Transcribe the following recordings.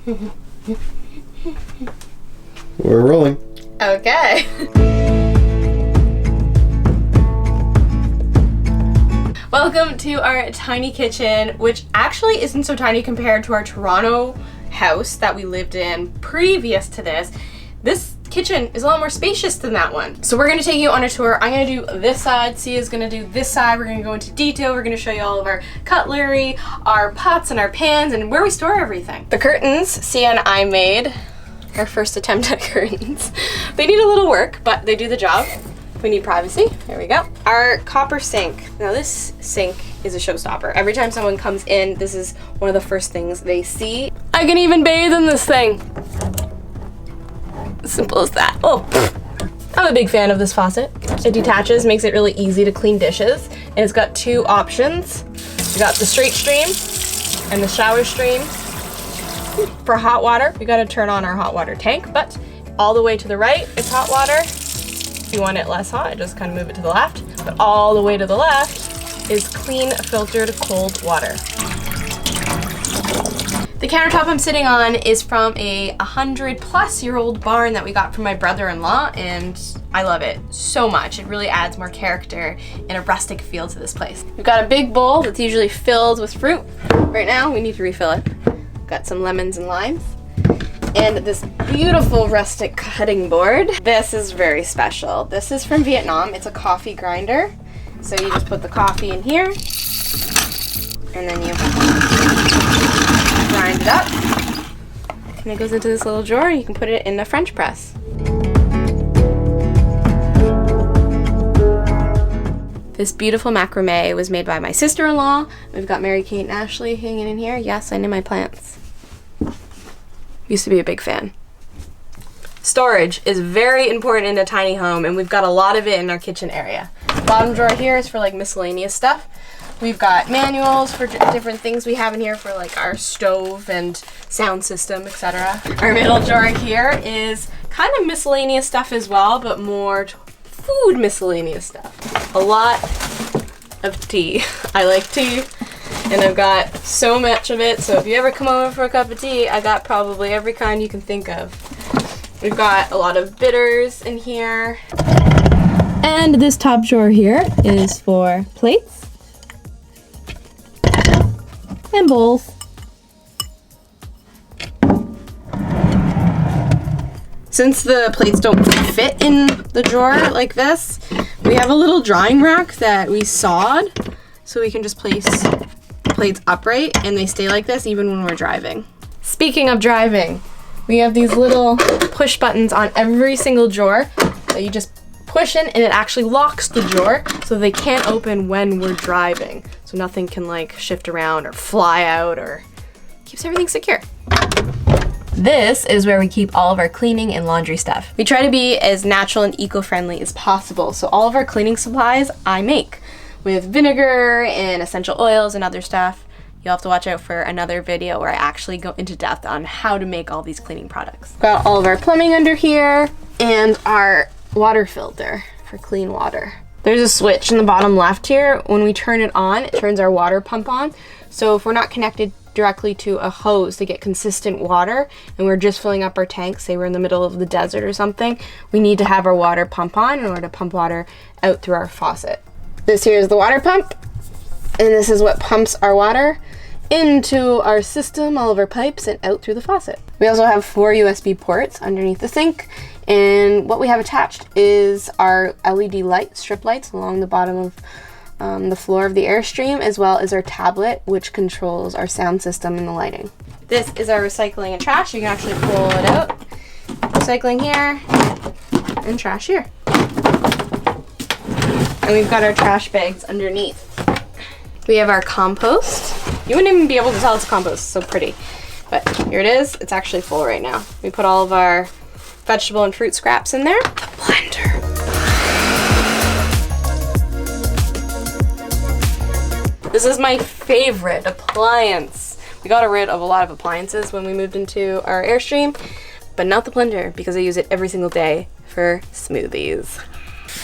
We're rolling. Okay. Welcome to our tiny kitchen, which actually isn't so tiny compared to our Toronto house that we lived in previous to this. This kitchen is a lot more spacious than that one. So we're gonna take you on a tour. I'm gonna do this side, Sia's gonna do this side. We're gonna go into detail. We're gonna show you all of our cutlery, our pots and our pans, and where we store everything. The curtains, Sia and I made our first attempt at curtains. They need a little work, but they do the job. We need privacy. There we go. Our copper sink. Now this sink is a showstopper. Every time someone comes in, this is one of the first things they see. I can even bathe in this thing. Simple as that. Oh, I'm a big fan of this faucet. It detaches, makes it really easy to clean dishes, and it's got two options. We got the straight stream and the shower stream. For hot water, we gotta turn on our hot water tank, but all the way to the right is hot water. If you want it less hot, just kind of move it to the left, but all the way to the left is clean filtered cold water. The countertop I'm sitting on is from a 100-plus-year-old barn that we got from my brother-in-law, and I love it so much. It really adds more character and a rustic feel to this place. We've got a big bowl that's usually filled with fruit. Right now, we need to refill it. Got some lemons and limes. And this beautiful rustic cutting board. This is very special. This is from Vietnam. It's a coffee grinder. So you just put the coffee in here, and then you grind it up, and it goes into this little drawer, and you can put it in a French press. This beautiful macrame was made by my sister-in-law. We've got Mary Kate and Ashley hanging in here. Yes, I know my plants. Used to be a big fan. Storage is very important in a tiny home, and we've got a lot of it in our kitchen area. Bottom drawer here is for like miscellaneous stuff. We've got manuals for different things we have in here for like our stove and sound system, etc. Our middle drawer here is kind of miscellaneous stuff as well, but more food miscellaneous stuff. A lot of tea. I like tea, and I've got so much of it, so if you ever come over for a cup of tea, I got probably every kind you can think of. We've got a lot of bitters in here. And this top drawer here is for plates and bowls. Since the plates don't fit in the drawer like this, we have a little drying rack that we sawed so we can just place plates upright and they stay like this even when we're driving. Speaking of driving, we have these little push buttons on every single drawer that you just push in, and it actually locks the drawer so they can't open when we're driving. So nothing can like shift around or fly out, or keeps everything secure. This is where we keep all of our cleaning and laundry stuff. We try to be as natural and eco-friendly as possible, so all of our cleaning supplies I make with vinegar and essential oils and other stuff. You'll have to watch out for another video where I actually go into depth on how to make all these cleaning products. Got all of our plumbing under here and our water filter for clean water. There's a switch in the bottom left here. When we turn it on, it turns our water pump on. So if we're not connected directly to a hose to get consistent water and we're just filling up our tank, say we're in the middle of the desert or something, we need to have our water pump on in order to pump water out through our faucet. This here is the water pump, and this is what pumps our water into our system, all of our pipes, and out through the faucet. We also have 4 USB ports underneath the sink, and what we have attached is our LED light, strip lights along the bottom of the floor of the Airstream, as well as our tablet, which controls our sound system and the lighting. This is our recycling and trash. You can actually pull it out. Recycling here, and trash here. And we've got our trash bags underneath. We have our compost. You wouldn't even be able to tell it's compost, it's so pretty. But here it is, it's actually full right now. We put all of our vegetable and fruit scraps in there. The blender. This is my favorite appliance. We got rid of a lot of appliances when we moved into our Airstream, but not the blender because I use it every single day for smoothies.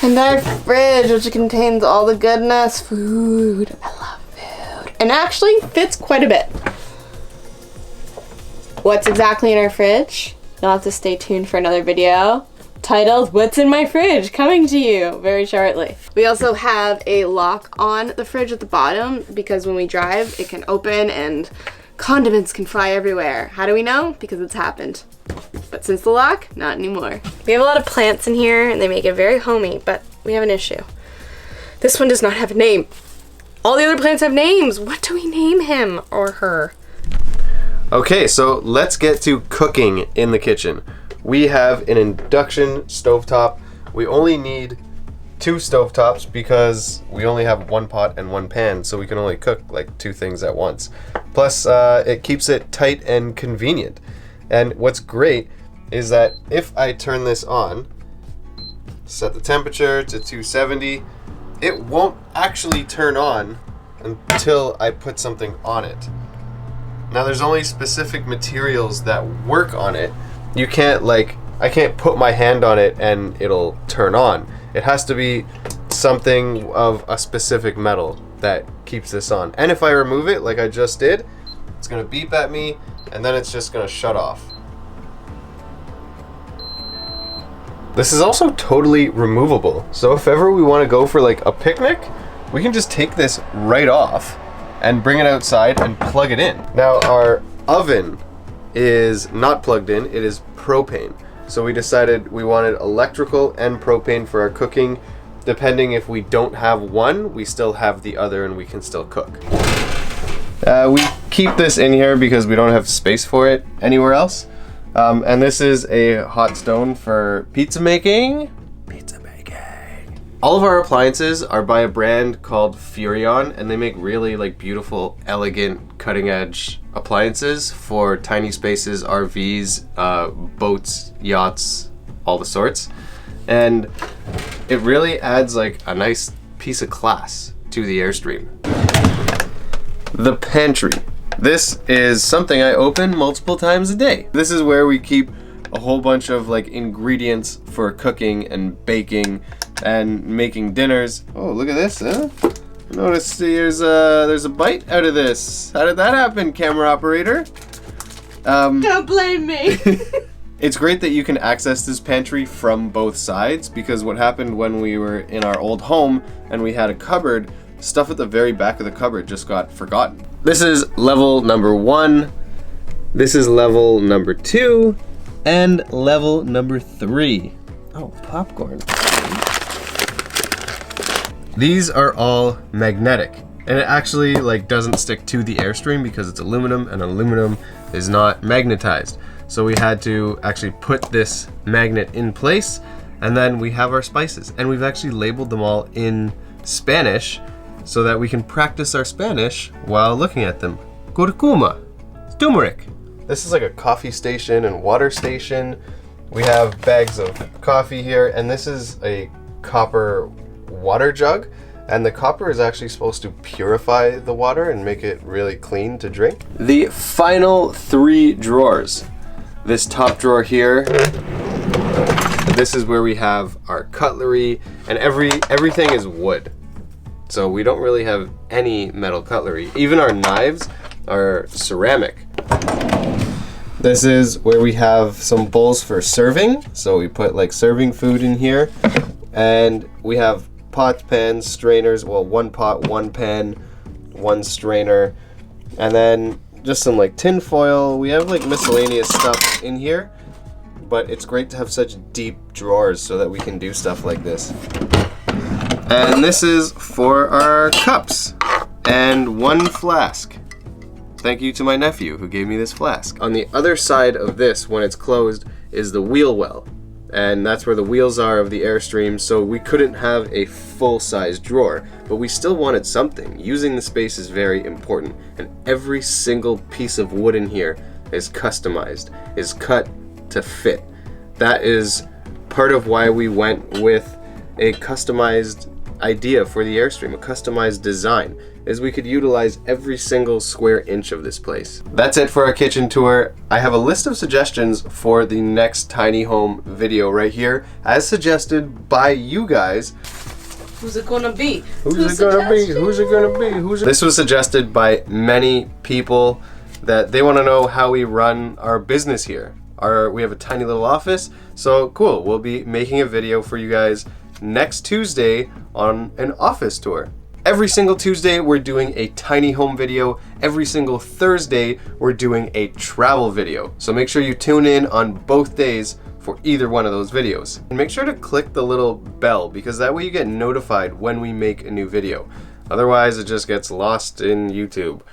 And our fridge, which contains all the goodness, food. I love food. And actually fits quite a bit. what's exactly in our fridge, you'll have to stay tuned for another video titled What's in My Fridge, coming to you very shortly. We also have a lock on the fridge at the bottom because when we drive it can open and condiments can fly everywhere. How do we know? Because it's happened. But since the lock, not anymore. We have a lot of plants in here and they make it very homey, but we have an issue. This one does not have a name. All the other plants have names. What do we name him or her? Okay, so let's get to cooking in the kitchen. We have an induction stovetop. We only need 2 stovetops because we only have 1 pot and 1 pan, so we can only cook like 2 things at once. Plus, it keeps it tight and convenient. And what's great is that if I turn this on, set the temperature to 270, it won't actually turn on until I put something on it. Now there's only specific materials that work on it. You can't I can't put my hand on it and it'll turn on. It has to be something of a specific metal that keeps this on. And if I remove it like I just did, it's gonna beep at me and then it's just gonna shut off. This is also totally removable. So if ever we wanna go for like a picnic, we can just take this right off and bring it outside and plug it in. Now our oven is not plugged in, it is propane. So we decided we wanted electrical and propane for our cooking. Depending if we don't have one, we still have the other and we can still cook. We keep this in here because we don't have space for it anywhere else. And this is a hot stone for pizza making. All of our appliances are by a brand called Furrion, and they make really beautiful, elegant, cutting-edge appliances for tiny spaces, RVs, boats, yachts, all the sorts. And it really adds a nice piece of class to the Airstream. The pantry. This is something I open multiple times a day. This is where we keep a whole bunch of ingredients for cooking and baking and making dinners. Oh, look at this, huh? Notice there's a bite out of this. How did that happen, camera operator? Don't blame me. It's great that you can access this pantry from both sides, because what happened when we were in our old home and we had a cupboard, stuff at the very back of the cupboard just got forgotten. This is level number 1. This is level number 2. And level number 3. Oh, popcorn. These are all magnetic, and it actually doesn't stick to the Airstream because it's aluminum, and aluminum is not magnetized. So we had to actually put this magnet in place, and then we have our spices, and we've actually labeled them all in Spanish so that we can practice our Spanish while looking at them. Curcuma, turmeric. This is like a coffee station and water station. We have bags of coffee here, and this is a copper water jug, and the copper is actually supposed to purify the water and make it really clean to drink. The final 3 drawers. This top drawer here, this is where we have our cutlery, and everything is wood. So we don't really have any metal cutlery. Even our knives are ceramic. This is where we have some bowls for serving. So we put serving food in here, and we have pots, pans, strainers. Well, 1 pot, 1 pan, 1 strainer, and then just some tin foil. We have miscellaneous stuff in here, but it's great to have such deep drawers so that we can do stuff like this. And this is for our cups and 1 flask. Thank you to my nephew who gave me this flask. On the other side of this, when it's closed, is the wheel well. And that's where the wheels are of the Airstream, so we couldn't have a full-size drawer, but we still wanted something. Using the space is very important, and every single piece of wood in here is customized, is cut to fit. That is part of why we went with a customized idea for the Airstream, a customized design, is we could utilize every single square inch of this place. That's it for our kitchen tour. I have a list of suggestions for the next tiny home video right here, as suggested by you guys. Who's it gonna be? Who's it gonna be? Who's it gonna be? This was suggested by many people. that they want to know how we run our business here. We have a tiny little office, so cool. We'll be making a video for you guys next Tuesday on an office tour. Every single Tuesday, we're doing a tiny home video. Every single Thursday, we're doing a travel video. So make sure you tune in on both days for either one of those videos. And make sure to click the little bell, because that way you get notified when we make a new video. Otherwise, it just gets lost in YouTube.